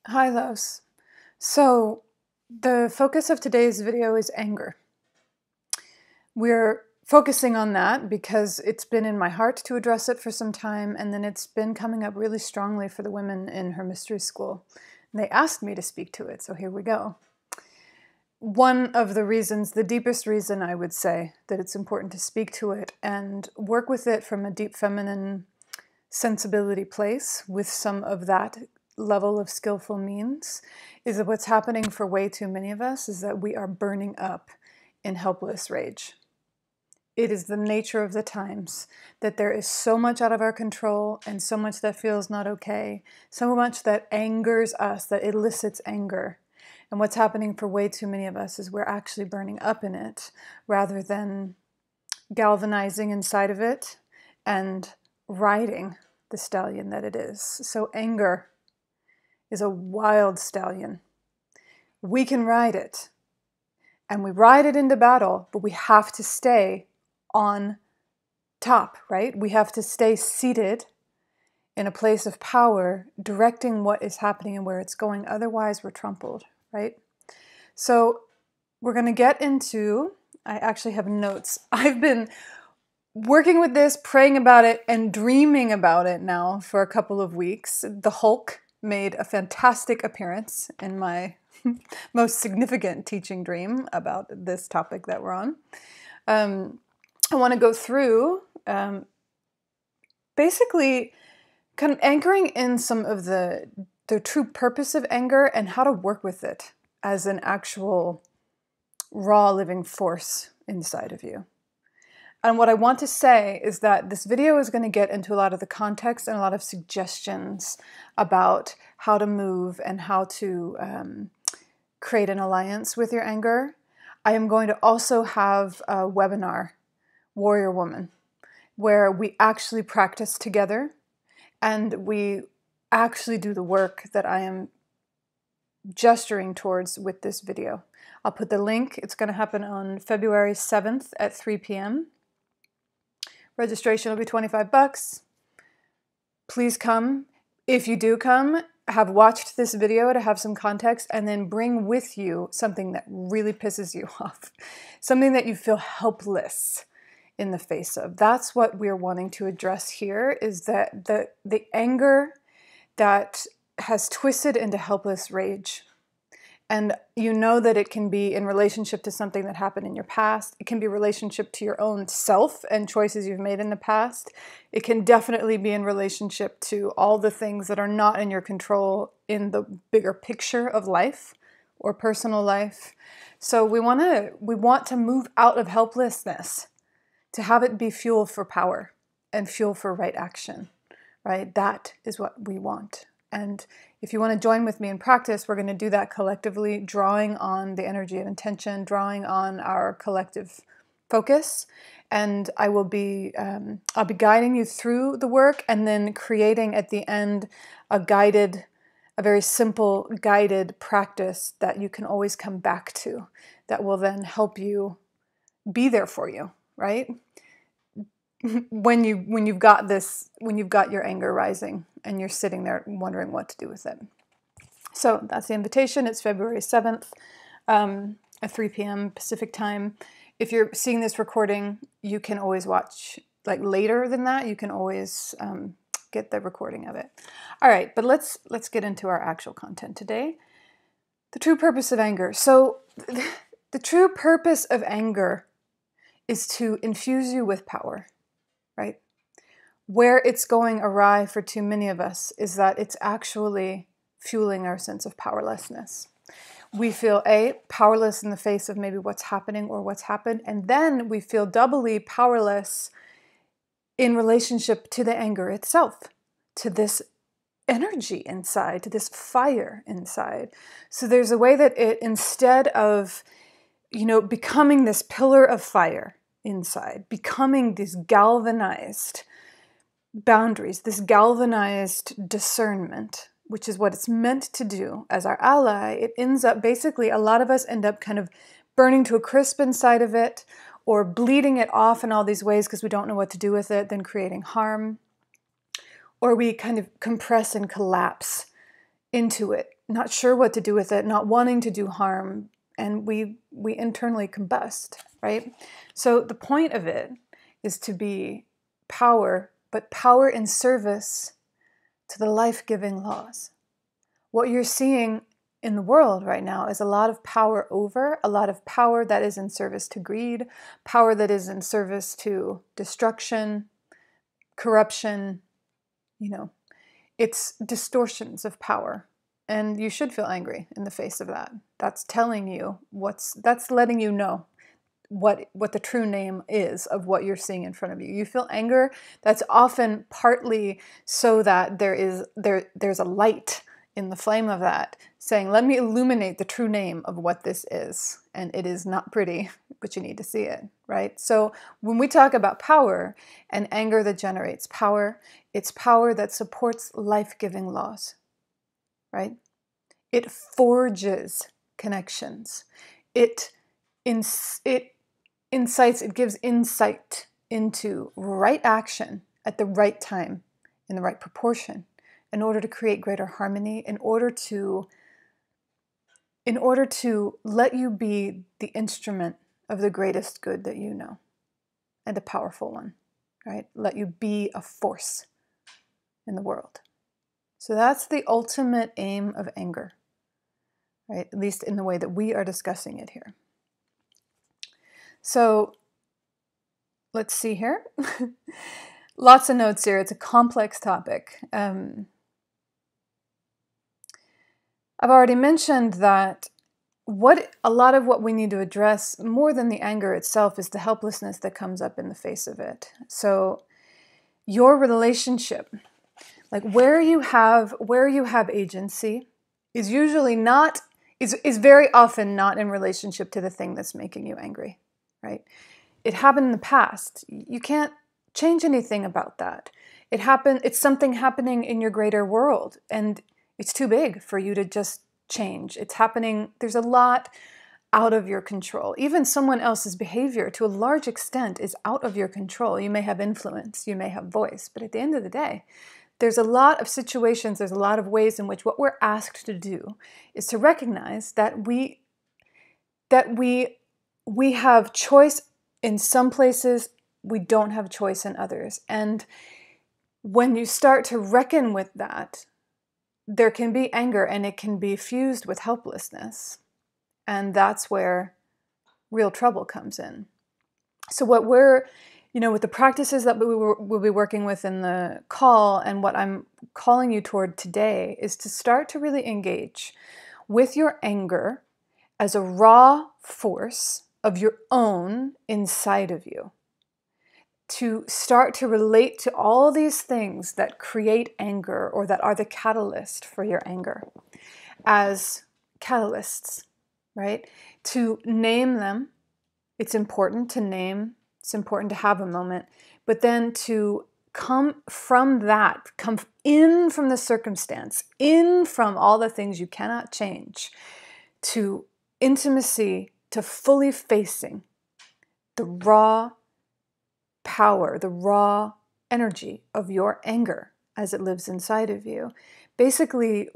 Hi, loves. So, the focus of today's video is anger. We're focusing on that because it's been in my heart to address it for some time, and then it's been coming up really strongly for the women in her mystery school. And they asked me to speak to it, so here we go. One of the reasons, the deepest reason I would say that it's important to speak to it and work with it from a deep feminine sensibility place with some of that level of skillful means is that what's happening for way too many of us is that we are burning up in helpless rage. It is the nature of the times that there is so much out of our control and so much that feels not okay, so much that angers us, that elicits anger. And what's happening for way too many of us is we're actually burning up in it rather than galvanizing inside of it and riding the stallion that it is. So anger is a wild stallion. We can ride it, and we ride it into battle, but we have to stay on top, right? We have to stay seated in a place of power, directing what is happening and where it's going. Otherwise, we're trampled, right? So we're going to get into, I actually have notes. I've been working with this, praying about it, and dreaming about it now for a couple of weeks. The Hulk made a fantastic appearance in my most significant teaching dream about this topic that we're on. I want to go through basically kind of anchoring in some of the true purpose of anger and how to work with it as an actual raw living force inside of you. And what I want to say is that this video is going to get into a lot of the context and a lot of suggestions about how to move and how to create an alliance with your anger. I am going to also have a webinar, Warrior Woman, where we actually practice together and we actually do the work that I am gesturing towards with this video. I'll put the link. It's going to happen on February 7th at 3 p.m. Registration will be $25. Please come. If you do come, have watched this video to have some context and then bring with you something that really pisses you off. Something that you feel helpless in the face of. That's what we're wanting to address here, is that the anger that has twisted into helpless rage. And you know that it can be in relationship to something that happened in your past. It can be relationship to your own self and choices you've made in the past. It can definitely be in relationship to all the things that are not in your control in the bigger picture of life or personal life. So we want to move out of helplessness to have it be fuel for power and fuel for right action, right? That is what we want. And if you want to join with me in practice, we're going to do that collectively, drawing on the energy of intention, drawing on our collective focus. And I'll be guiding you through the work and then creating at the end a very simple guided practice that you can always come back to that will then help you be there for you, right? When you've got your anger rising and you're sitting there wondering what to do with it. So that's the invitation. It's February 7th at 3 p.m. Pacific time. If you're seeing this recording, you can always watch later than that. You can always get the recording of it. All right, but let's get into our actual content today. The true purpose of anger. So the true purpose of anger is to infuse you with power. Right? Where it's going awry for too many of us is that it's actually fueling our sense of powerlessness. We feel powerless in the face of maybe what's happening or what's happened, and then we feel doubly powerless in relationship to the anger itself, to this energy inside, to this fire inside. So there's a way that it, instead of, becoming this pillar of fire inside, becoming these galvanized boundaries, this galvanized discernment, which is what it's meant to do as our ally, it ends up basically, a lot of us end up kind of burning to a crisp inside of it or bleeding it off in all these ways because we don't know what to do with it, then creating harm. Or we kind of compress and collapse into it, not sure what to do with it, not wanting to do harm, and we internally combust, right? So the point of it is to be power, but power in service to the life-giving laws. What you're seeing in the world right now is a lot of power over, a lot of power that is in service to greed, power that is in service to destruction, corruption, it's distortions of power. And you should feel angry in the face of that. That's telling you that's letting you know what the true name is of what you're seeing in front of you. You feel anger, that's often partly so that there's a light in the flame of that saying, let me illuminate the true name of what this is. And it is not pretty, but you need to see it, right? So when we talk about power and anger that generates power, it's power that supports life-giving laws, right? It forges connections. It gives insight into right action at the right time, in the right proportion, in order to create greater harmony, in order to let you be the instrument of the greatest good that you know, and a powerful one, right? Let you be a force in the world. So that's the ultimate aim of anger, right? At least in the way that we are discussing it here. So let's see here. Lots of notes here. It's a complex topic. I've already mentioned that a lot of what we need to address more than the anger itself is the helplessness that comes up in the face of it. So your relationship, like where you have agency, is usually not, is very often not in relationship to the thing that's making you angry, right? It happened in the past. You can't change anything about that. It's something happening in your greater world, and it's too big for you to just change. It's happening, there's a lot out of your control. Even someone else's behavior, to a large extent, is out of your control. You may have influence, you may have voice, but at the end of the day, there's a lot of situations, there's a lot of ways in which what we're asked to do is to recognize that we have choice in some places, we don't have choice in others. And when you start to reckon with that, there can be anger, and it can be fused with helplessness. And that's where real trouble comes in. So what we're, with the practices that we'll be working with in the call, and what I'm calling you toward today, is to start to really engage with your anger as a raw force of your own inside of you. To start to relate to all these things that create anger, or that are the catalyst for your anger, as catalysts, right? To name them. It's important to name. It's important to have a moment. But then to come from that, come in from the circumstance, in from all the things you cannot change, to intimacy, to fully facing the raw power, the raw energy of your anger as it lives inside of you. Basically,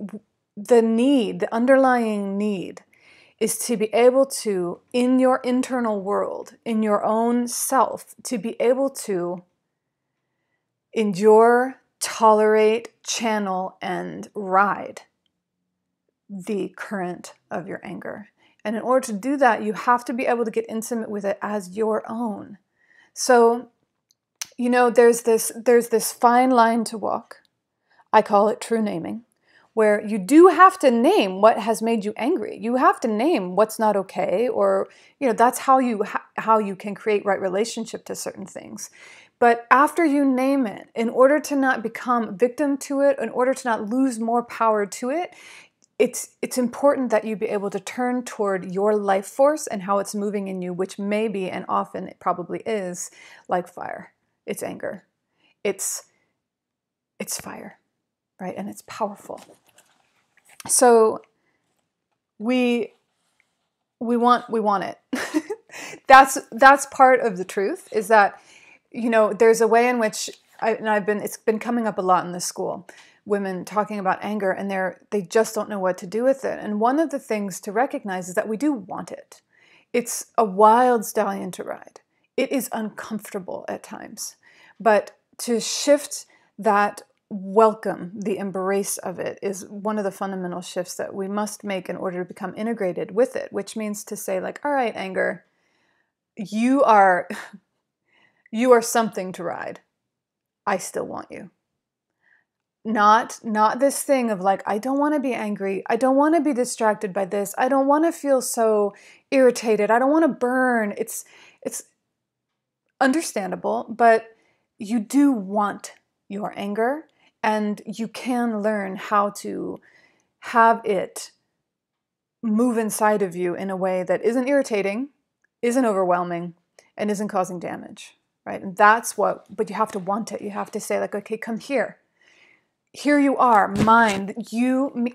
the underlying need is to be able to, in your internal world, in your own self, to be able to endure, tolerate, channel, and ride the current of your anger. And in order to do that, you have to be able to get intimate with it as your own. So, there's this fine line to walk. I call it true naming, where you do have to name what has made you angry. You have to name what's not okay, or that's how you can create right relationship to certain things. But after you name it, in order to not become victim to it, in order to not lose more power to it, it's important that you be able to turn toward your life force and how it's moving in you, which may be, and often it probably is, like fire. It's anger. It's fire, right? And it's powerful. So we want it. That's part of the truth, is that there's a way in which it's been coming up a lot in this school, women talking about anger, and they just don't know what to do with it. And one of the things to recognize is that we do want it. It's a wild stallion to ride. It is uncomfortable at times, but to shift that, welcome the embrace of it, is one of the fundamental shifts that we must make in order to become integrated with it, which means to say, like, all right, anger, you are something to ride. I still want you. Not this thing of like, I don't want to be angry. I don't want to be distracted by this. I don't want to feel so irritated. I don't want to burn. It's understandable, but you do want your anger, and you can learn how to have it move inside of you in a way that isn't irritating, isn't overwhelming, and isn't causing damage, right? And but you have to want it. You have to say, like, okay, come here. Here you are, mine,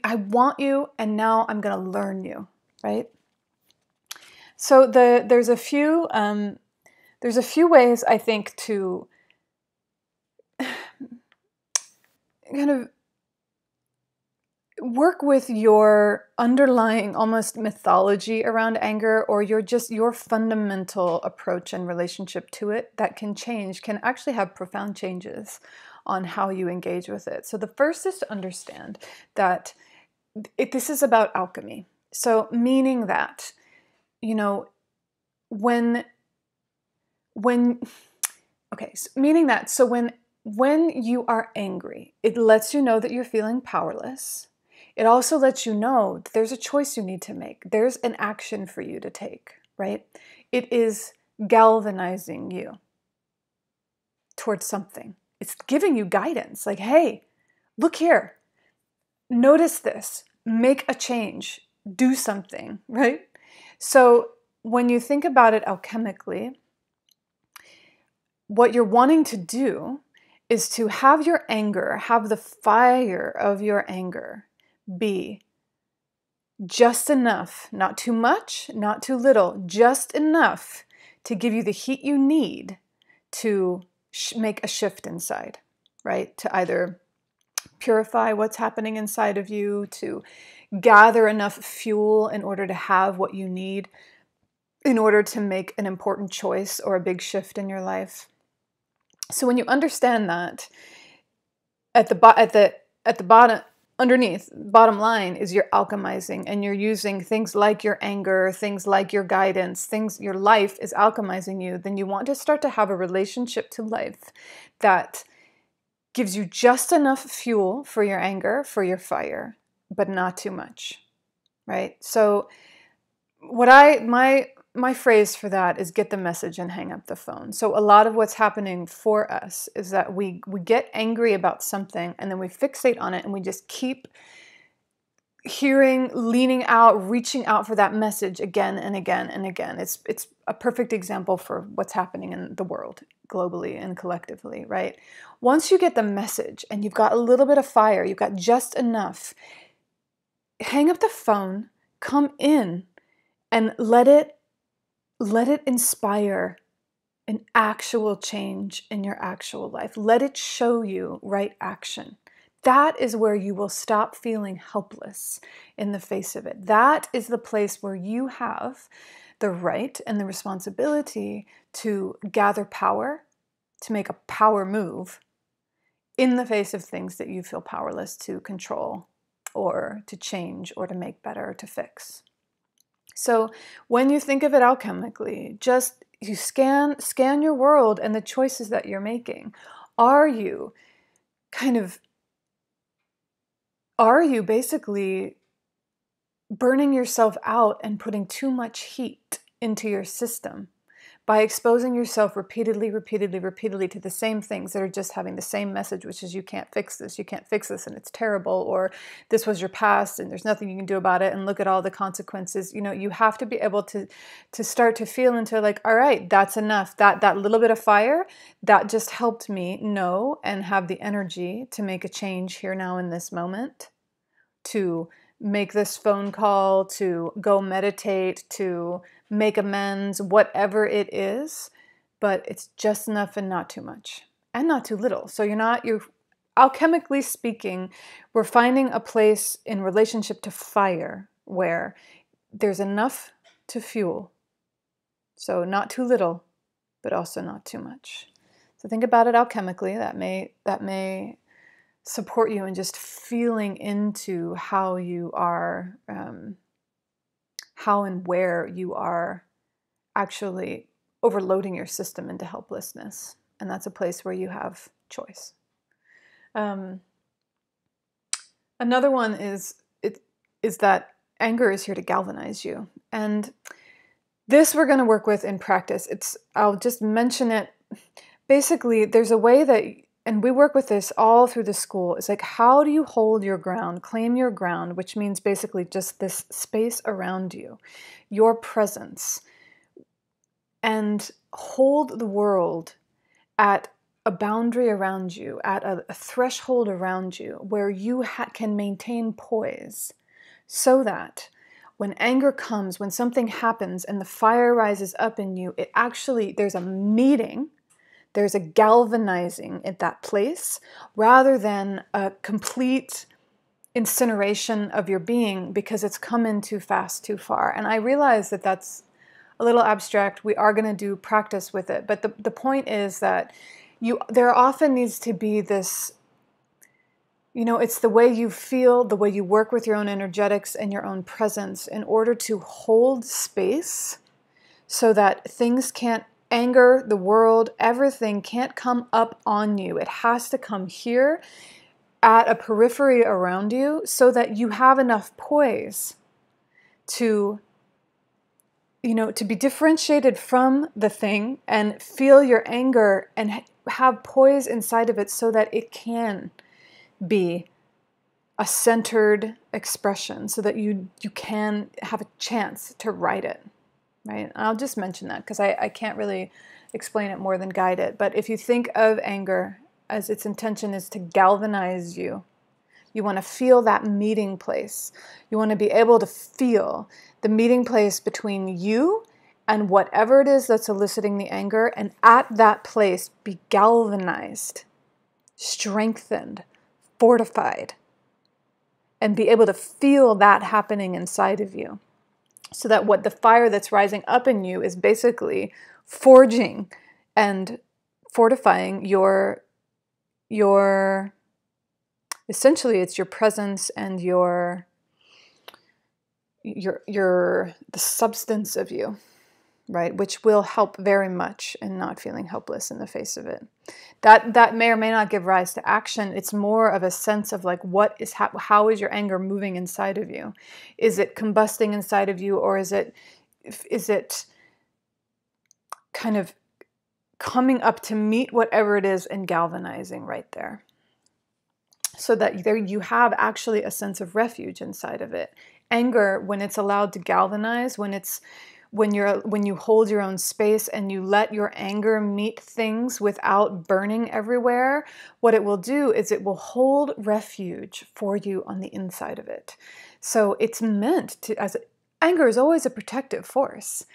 I want you, and now I'm going to learn you, right? So there's a few ways, I think, to kind of work with your underlying almost mythology around anger, or your fundamental approach and relationship to it that can actually have profound changes on how you engage with it. So the first is to understand that this is about alchemy. So meaning that, when you are angry, it lets you know that you're feeling powerless. It also lets you know that there's a choice you need to make. There's an action for you to take, right? It is galvanizing you towards something. It's giving you guidance, like, hey, look here, notice this, make a change, do something, right? So when you think about it alchemically, what you're wanting to do is to have your anger, have the fire of your anger be just enough, not too much, not too little, just enough to give you the heat you need to make a shift inside, right? To either purify what's happening inside of you, to gather enough fuel in order to have what you need in order to make an important choice or a big shift in your life. So when you understand that, at the bottom, underneath, bottom line is you're alchemizing, and you're using things like your anger, things like your guidance, your life is alchemizing you, then you want to start to have a relationship to life that gives you just enough fuel for your anger, for your fire, but not too much, right? So my phrase for that is get the message and hang up the phone. So a lot of what's happening for us is that we get angry about something, and then we fixate on it, and we just keep hearing, leaning out, reaching out for that message again and again and again. It's a perfect example for what's happening in the world globally and collectively, right? Once you get the message and you've got a little bit of fire, you've got just enough, hang up the phone, come in, and let it inspire an actual change in your actual life. Let it show you right action. That is where you will stop feeling helpless in the face of it. That is the place where you have the right and the responsibility to gather power, to make a power move in the face of things that you feel powerless to control or to change or to make better or to fix. So when you think of it alchemically, just you scan your world and the choices that you're making. Are you basically burning yourself out and putting too much heat into your system by exposing yourself repeatedly to the same things that are just having the same message, which is you can't fix this, and it's terrible, or this was your past and there's nothing you can do about it, and look at all the consequences. You have to be able to start to feel into, like, all right, that's enough. That little bit of fire, that just helped me know and have the energy to make a change here now in this moment, to make this phone call, to go meditate, to make amends, whatever it is, but it's just enough and not too much and not too little. So you're alchemically speaking, we're finding a place in relationship to fire where there's enough to fuel. So not too little, but also not too much. So think about it alchemically. That may support you in just feeling into how you are, how and where you are actually overloading your system into helplessness. And that's a place where you have choice. Another one is that anger is here to galvanize you. And this we're going to work with in practice. I'll just mention it. Basically, there's a way that, and we work with this all through the school. It's like, how do you hold your ground, claim your ground, which means basically just this space around you, your presence, and hold the world at a boundary around you, at a threshold around you where you can maintain poise, so that when anger comes, when something happens and the fire rises up in you, there's a meeting, there's a galvanizing at that place, rather than a complete incineration of your being because it's come in too fast, too far. And I realize that that's a little abstract. We are going to do practice with it. But the point is that there often needs to be this, it's the way you feel, the way you work with your own energetics and your own presence in order to hold space so that things can't, anger, the world, everything can't come up on you. It has to come here at a periphery around you so that you have enough poise to be differentiated from the thing and feel your anger and have poise inside of it so that it can be a centered expression, so that you can have a chance to write it, right? I'll just mention that because I can't really explain it more than guide it. But if you think of anger as its intention is to galvanize you, you want to feel that meeting place. You want to be able to feel the meeting place between you and whatever it is that's eliciting the anger, and at that place be galvanized, strengthened, fortified, and be able to feel that happening inside of you. So that what the fire that's rising up in you is basically forging and fortifying essentially it's your presence and the substance of you, right? Which will help very much in not feeling helpless in the face of it. That may or may not give rise to action. It's more of a sense of like, how is your anger moving inside of you? Is it combusting inside of you, or is it kind of coming up to meet whatever it is and galvanizing right there? So that there you have actually a sense of refuge inside of it. Anger, when it's allowed to galvanize, when you hold your own space and you let your anger meet things without burning everywhere, what it will do is it will hold refuge for you on the inside of it. So it's meant to, anger is always a protective force,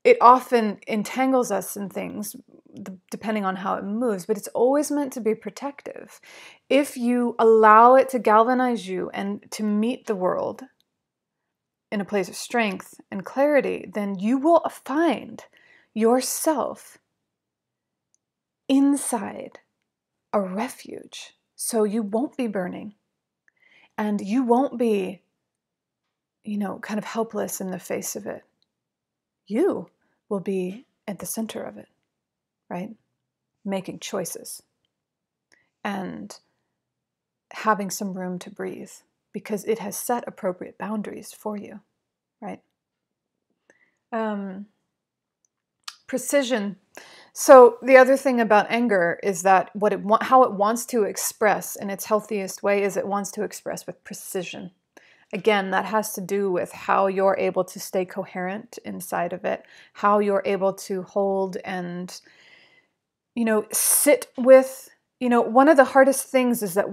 It often entangles us in things depending on how it moves, but it's always meant to be protective. If you allow it to galvanize you and to meet the world in a place of strength and clarity, then you will find yourself inside a refuge. So you won't be burning and you won't be, kind of helpless in the face of it. You will be at the center of it, right? Making choices and having some room to breathe because it has set appropriate boundaries for you, right? Precision. So the other thing about anger is that how it wants to express in its healthiest way is it wants to express with precision. Again, that has to do with how you're able to stay coherent inside of it, how you're able to hold and, sit with, one of the hardest things is that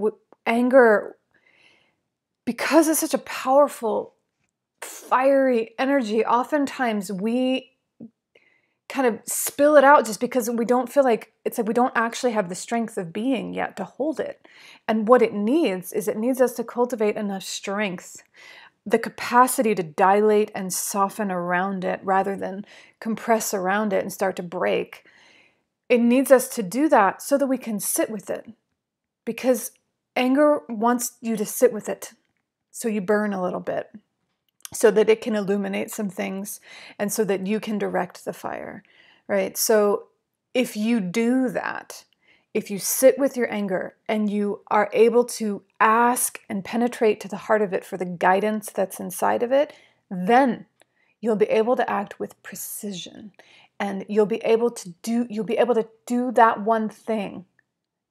anger, because it's such a powerful, fiery energy, oftentimes we kind of spill it out just because we don't feel like, it's like we don't actually have the strength of being yet to hold it. And what it needs is it needs us to cultivate enough strength, the capacity to dilate and soften around it rather than compress around it and start to break. It needs us to do that so that we can sit with it, because anger wants you to sit with it. So you burn a little bit so that it can illuminate some things and so that you can direct the fire, right? So if you do that, if you sit with your anger and you are able to ask and penetrate to the heart of it for the guidance that's inside of it, then you'll be able to act with precision, and you'll be able to do that one thing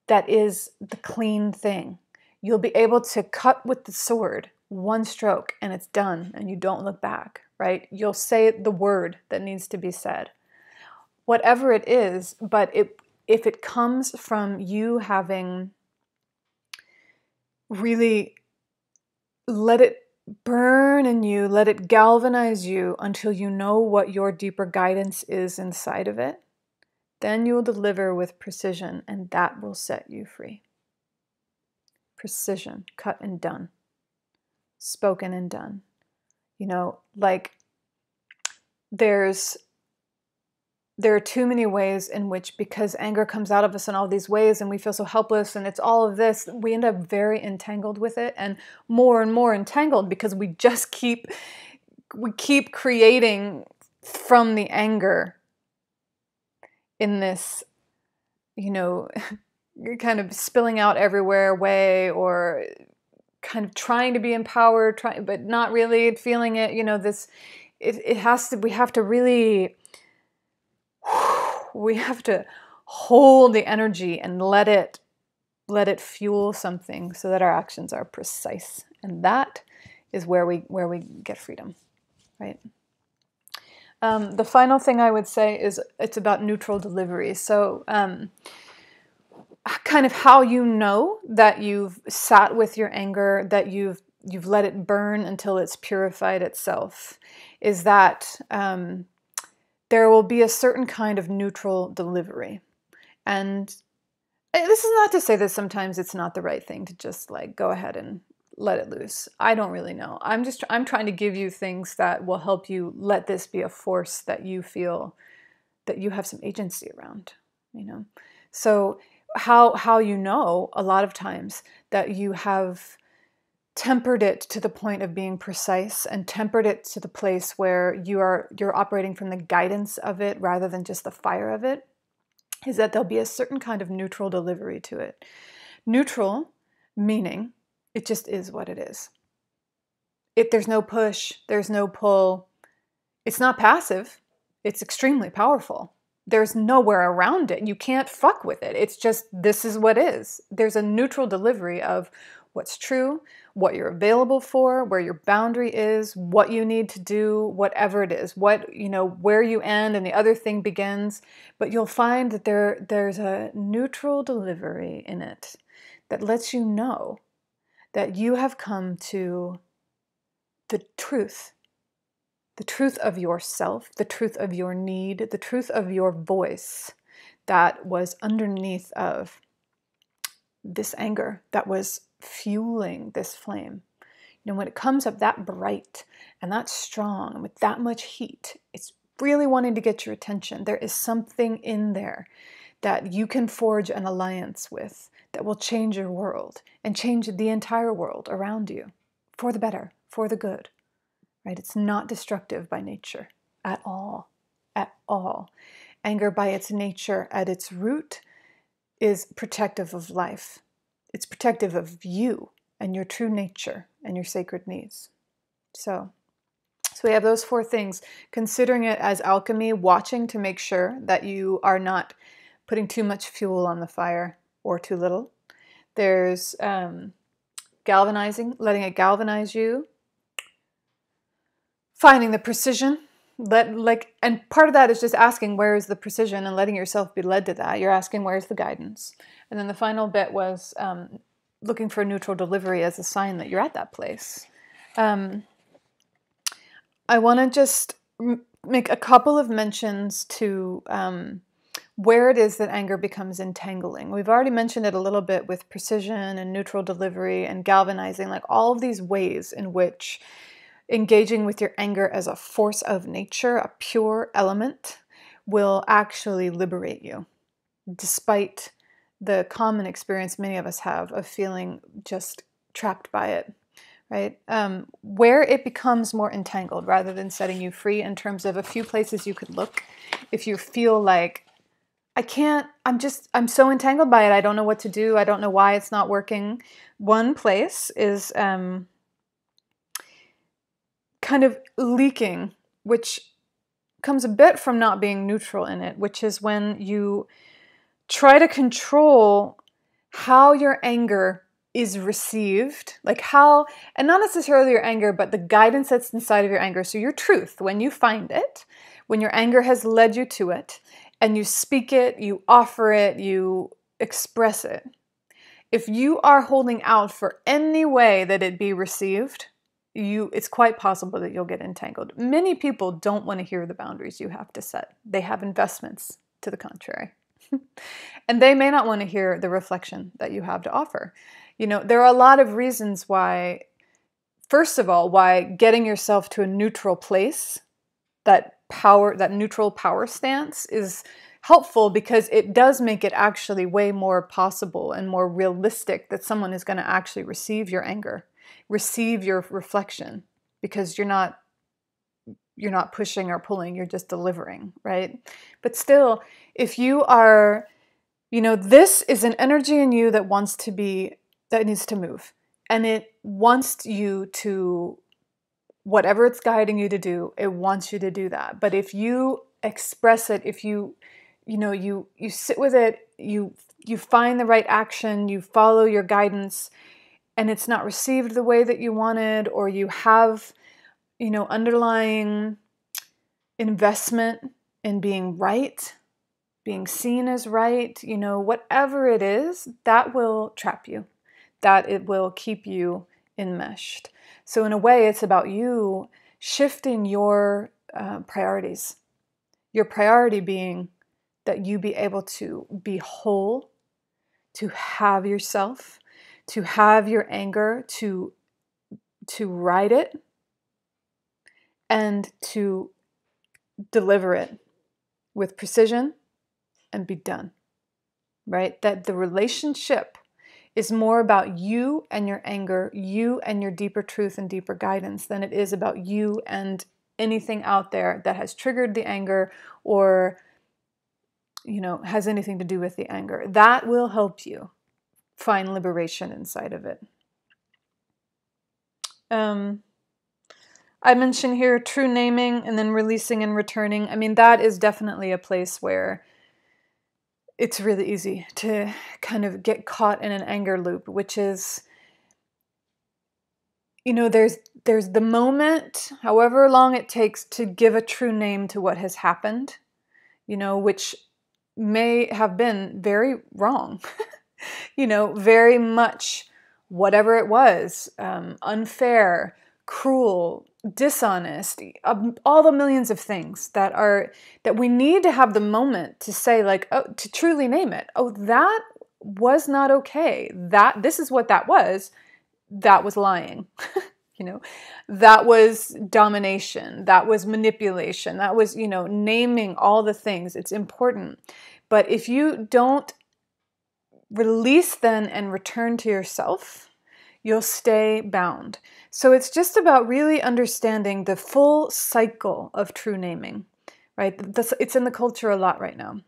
that is the clean thing. You'll be able to cut with the sword one stroke and it's done, and you don't look back, right? You'll say the word that needs to be said, whatever it is. But if it comes from you having really let it burn in you, let it galvanize you until you know what your deeper guidance is inside of it, then you will deliver with precision, and that will set you free. Precision, cut and done, spoken and done. You know, like there are too many ways in which, because anger comes out of us in all these ways and we feel so helpless and it's all of this, we end up very entangled with it, and more entangled because we just keep creating from the anger in this, you know, kind of spilling out everywhere way, or kind of trying to be empowered, but not really feeling it, you know, this, it has to, we have to hold the energy and let it fuel something so that our actions are precise. And that is where we get freedom, right? The final thing I would say is it's about neutral delivery. So kind of how you know that you've sat with your anger, that you've let it burn until it's purified itself, is that there will be a certain kind of neutral delivery. And this is not to say that sometimes it's not the right thing to just like go ahead and let it loose. I don't really know. I'm trying to give you things that will help you let this be a force that you feel that you have some agency around, you know? So how you know a lot of times that you have tempered it to the point of being precise, and tempered it to the place where you're operating from the guidance of it rather than just the fire of it, is that there'll be a certain kind of neutral delivery to it. Neutral meaning it just is what it is. There's no push, there's no pull. It's not passive. It's extremely powerful. There's nowhere around it. You can't fuck with it. It's just, this is what is. There's a neutral delivery of what's true, what you're available for, where your boundary is, what you need to do, whatever it is, what, you know, where you end and the other thing begins. But you'll find that there's a neutral delivery in it that lets you know that you have come to the truth of yourself, the truth of your need, the truth of your voice that was underneath of this anger that was fueling this flame. You know, when it comes up that bright and that strong and with that much heat, it's really wanting to get your attention. There is something in there that you can forge an alliance with that will change your world and change the entire world around you for the better, for the good, right? It's not destructive by nature at all, at all. Anger by its nature, at its root, is protective of life. It's protective of you and your true nature and your sacred needs. So we have those four things. Considering it as alchemy, watching to make sure that you are not putting too much fuel on the fire or too little. There's galvanizing, letting it galvanize you. Finding the precision. And part of that is just asking, where is the precision, and letting yourself be led to that. You're asking, where's the guidance? And then the final bit was looking for a neutral delivery as a sign that you're at that place. I want to just make a couple of mentions to where it is that anger becomes entangling. We've already mentioned it a little bit with precision and neutral delivery and galvanizing, like all of these ways in which engaging with your anger as a force of nature, a pure element, will actually liberate you, despite the common experience many of us have of feeling just trapped by it, right? Where it becomes more entangled rather than setting you free, in terms of a few places you could look if you feel like, I'm so entangled by it, I don't know what to do, I don't know why it's not working. One place is kind of leaking, which comes a bit from not being neutral in it, which is when you try to control how your anger is received, like how, and not necessarily your anger, but the guidance that's inside of your anger. So your truth, when you find it, when your anger has led you to it, and you speak it, you offer it, you express it. If you are holding out for any way that it be received, it's quite possible that you'll get entangled. Many people don't want to hear the boundaries you have to set. They have investments to the contrary. And they may not want to hear the reflection that you have to offer. There are a lot of reasons why, first of all, why getting yourself to a neutral place, that neutral power stance, is helpful, because it does make it actually way more possible and more realistic that someone is going to actually receive your anger, receive your reflection, because you're not pushing or pulling, you're just delivering, right? But still, if you are, this is an energy in you that needs to move, and it wants you to, whatever it's guiding you to do, it wants you to do that. But if you express it, if you sit with it, you find the right action, you follow your guidance, and it's not received the way that you wanted, or you have, underlying investment in being right, being seen as right, whatever it is, that will trap you, that it will keep you enmeshed. So in a way, it's about you shifting your priorities. Your priority being that you be able to be whole, to have yourself, to have your anger, to ride it, and to deliver it with precision and be done, right? That the relationship is more about you and your anger, you and your deeper truth and deeper guidance, than it is about you and anything out there that has triggered the anger or, has anything to do with the anger. That will help you find liberation inside of it. I mentioned here true naming and then releasing and returning. I mean, that is definitely a place where it's really easy to kind of get caught in an anger loop, which is, there's the moment, however long it takes to give a true name to what has happened, which may have been very wrong, very much whatever it was, unfair, cruel, dishonest, all the millions of things that we need to have the moment to say, like, oh, to truly name it. Oh, that was not okay. This is what that was. That was lying. That was domination. That was manipulation. That was, naming all the things. It's important. But if you don't release then and return to yourself, you'll stay bound. So it's just about really understanding the full cycle of true naming, right? It's in the culture a lot right now.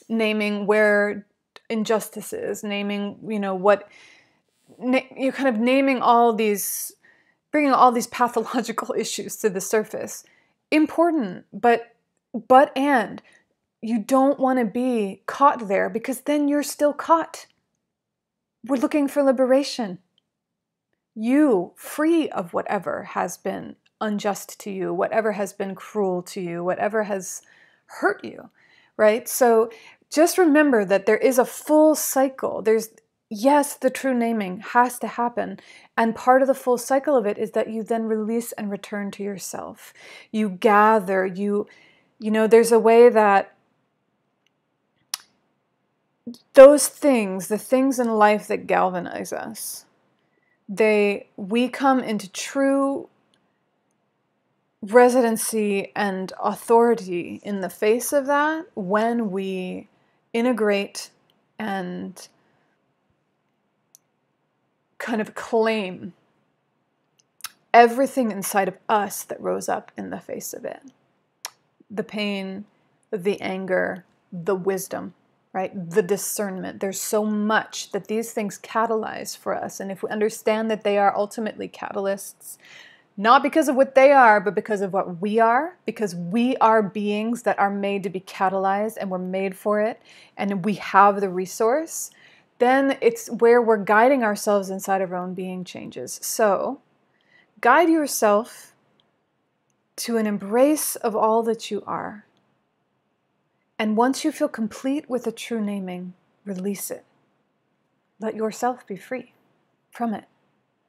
Naming where injustice is, naming, you're kind of naming bringing all these pathological issues to the surface. Important, but you don't want to be caught there, because then you're still caught. We're looking for liberation. You, free of whatever has been unjust to you, whatever has been cruel to you, whatever has hurt you, right? So just remember that there is a full cycle. yes, the true naming has to happen. And part of the full cycle of it is that you then release and return to yourself. You gather, there's a way that those things, the things in life that galvanize us, we come into true residency and authority in the face of that when we integrate and kind of claim everything inside of us that rose up in the face of it. The pain, the anger, the wisdom, right? The discernment. There's so much that these things catalyze for us. And if we understand that they are ultimately catalysts, not because of what they are, but because of what we are, because we are beings that are made to be catalyzed and we're made for it, and we have the resource, then it's where we're guiding ourselves inside of our own being changes. So, guide yourself to an embrace of all that you are. And once you feel complete with the true naming, release it. Let yourself be free from it.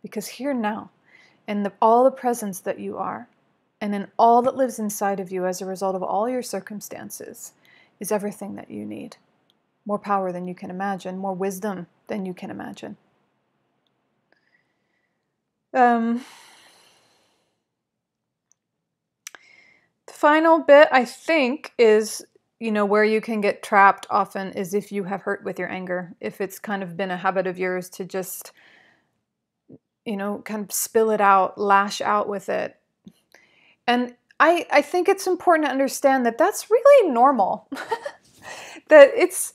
Because here now, in all the presence that you are, and in all that lives inside of you as a result of all your circumstances, is everything that you need. More power than you can imagine, more wisdom than you can imagine. The final bit, I think, is, where you can get trapped often is if you have hurt with your anger, if it's kind of been a habit of yours to just kind of spill it out, lash out with it. And I think it's important to understand that that's really normal. That it's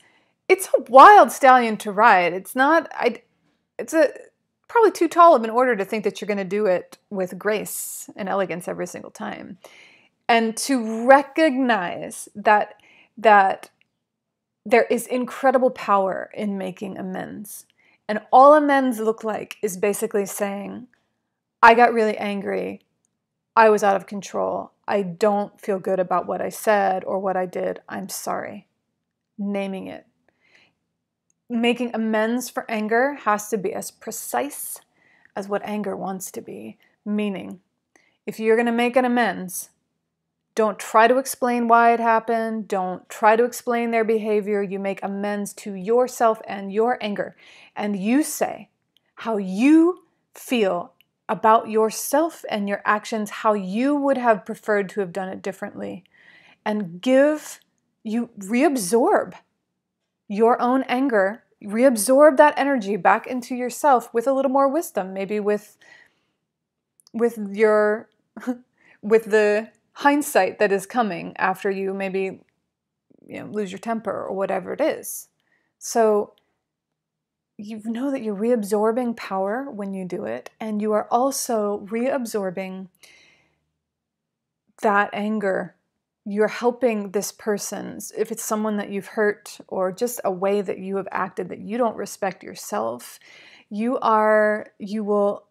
a wild stallion to ride. It's not, it's probably too tall of an order to think that you're going to do it with grace and elegance every single time. And to recognize that there is incredible power in making amends. And all amends look like is basically saying, I got really angry. I was out of control. I don't feel good about what I said or what I did. I'm sorry. Naming it. Making amends for anger has to be as precise as what anger wants to be. Meaning, if you're going to make an amends, don't try to explain why it happened. Don't try to explain their behavior. You make amends to yourself and your anger. And you say how you feel about yourself and your actions, how you would have preferred to have done it differently. And you reabsorb your own anger, reabsorb that energy back into yourself with a little more wisdom, maybe with your with the hindsight that is coming after you maybe lose your temper or whatever it is. So you know that you're reabsorbing power when you do it, and you are also reabsorbing that anger. You're helping this person, if it's someone that you've hurt or just a way that you have acted that you don't respect yourself, you will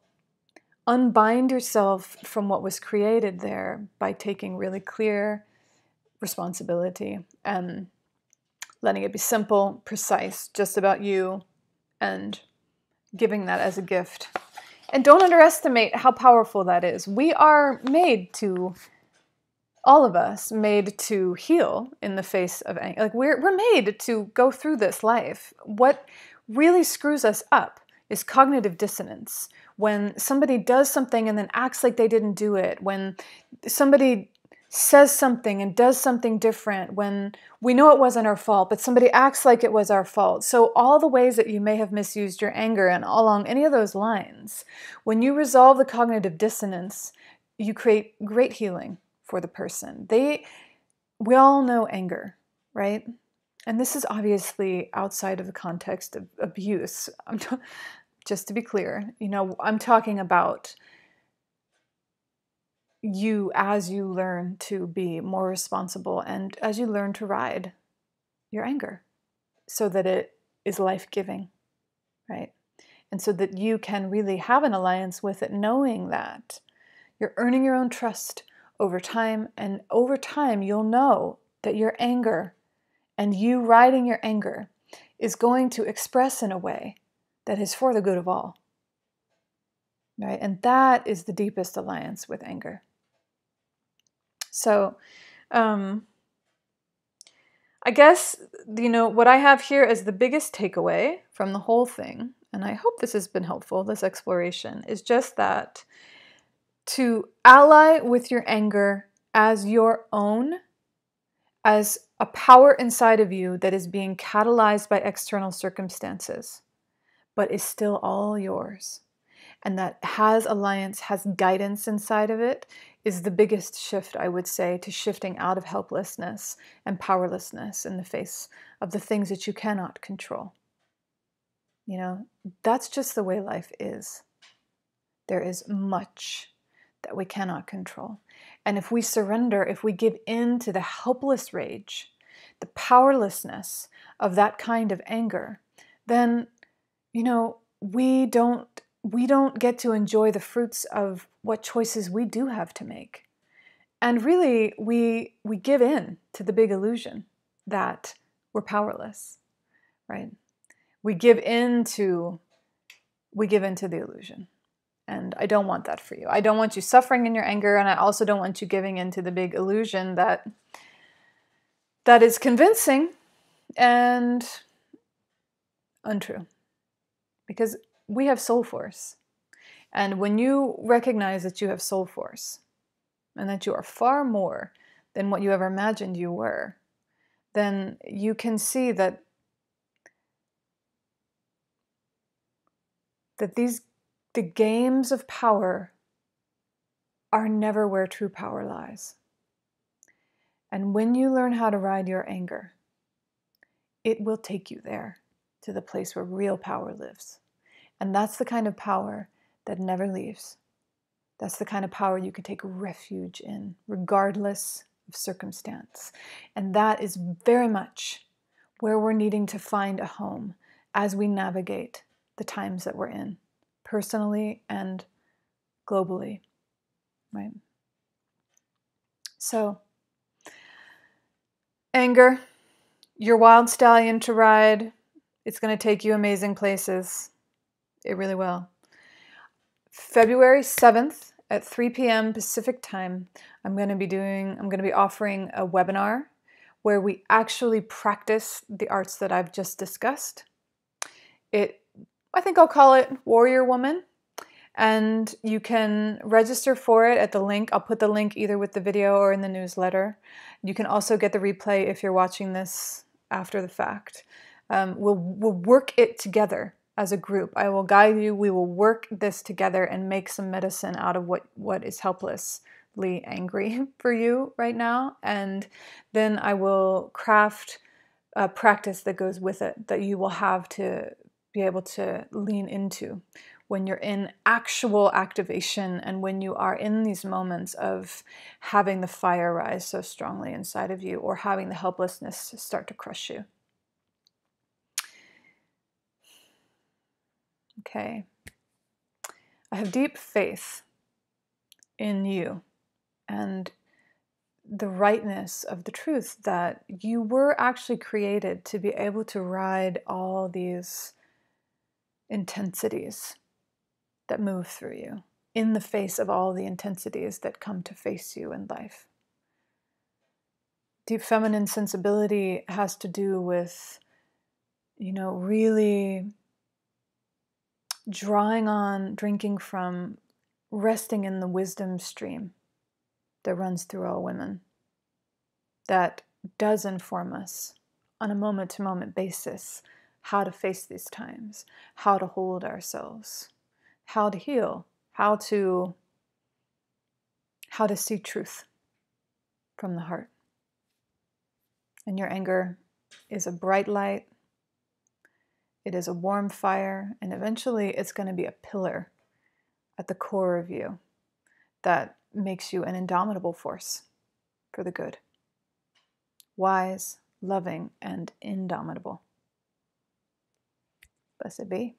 unbind yourself from what was created there by taking really clear responsibility and letting it be simple, precise, just about you, and giving that as a gift. And don't underestimate how powerful that is. We are made to, all of us, made to heal in the face of anger. Like we're made to go through this life. What really screws us up is cognitive dissonance. When somebody does something and then acts like they didn't do it, when somebody says something and does something different, when we know it wasn't our fault, but somebody acts like it was our fault. So all the ways that you may have misused your anger and along any of those lines, when you resolve the cognitive dissonance, you create great healing for the person. We all know anger, right? And this is obviously outside of the context of abuse. Just to be clear, I'm talking about you as you learn to be more responsible and as you learn to ride your anger so that it is life-giving, right? And so that you can really have an alliance with it, knowing that you're earning your own trust over time, and over time you'll know that your anger and you riding your anger is going to express in a way that is for the good of all. Right? And that is the deepest alliance with anger. So, I guess, what I have here as the biggest takeaway from the whole thing, and I hope this has been helpful, this exploration, is just that to ally with your anger as your own, as a power inside of you that is being catalyzed by external circumstances, but is still all yours, and that has alliance, has guidance inside of it, is the biggest shift, I would say, to shifting out of helplessness and powerlessness in the face of the things that you cannot control. That's just the way life is. There is much that we cannot control. And if we surrender, if we give in to the helpless rage, the powerlessness of that kind of anger, then, we don't get to enjoy the fruits of what choices we do have to make. And really, we give in to the big illusion that we're powerless, right? We give into the illusion. And I don't want that for you. I don't want you suffering in your anger, and I also don't want you giving into the big illusion that is convincing and untrue. Because we have soul force. And when you recognize that you have soul force, and that you are far more than what you ever imagined you were, then you can see that the games of power are never where true power lies. And when you learn how to ride your anger, it will take you there, to the place where real power lives. And that's the kind of power that never leaves. That's the kind of power you can take refuge in, regardless of circumstance. And that is very much where we're needing to find a home as we navigate the times that we're in, personally and globally, right? So, anger, your wild stallion to ride. It's going to take you amazing places. It really will. February 7th at 3 p.m. Pacific time, I'm going to be offering a webinar where we actually practice the arts that I've just discussed. I think I'll call it Warrior Woman. And you can register for it at the link. I'll put the link either with the video or in the newsletter. You can also get the replay if you're watching this after the fact. We'll work it together as a group. I will guide you. We will work this together and make some medicine out of what is helplessly angry for you right now. And then I will craft a practice that goes with it that you will have to be able to lean into when you're in actual activation and when you are in these moments of having the fire rise so strongly inside of you or having the helplessness start to crush you. Okay. I have deep faith in you and the rightness of the truth that you were actually created to be able to ride all these intensities that move through you in the face of all the intensities that come to face you in life. Deep feminine sensibility has to do with, really drinking from, resting in the wisdom stream that runs through all women, that does inform us on a moment-to-moment basis how to face these times, how to hold ourselves, how to heal, how to see truth from the heart. And your anger is a bright light. It is a warm fire, and eventually it's going to be a pillar at the core of you that makes you an indomitable force for the good. Wise, loving, and indomitable. Blessed be.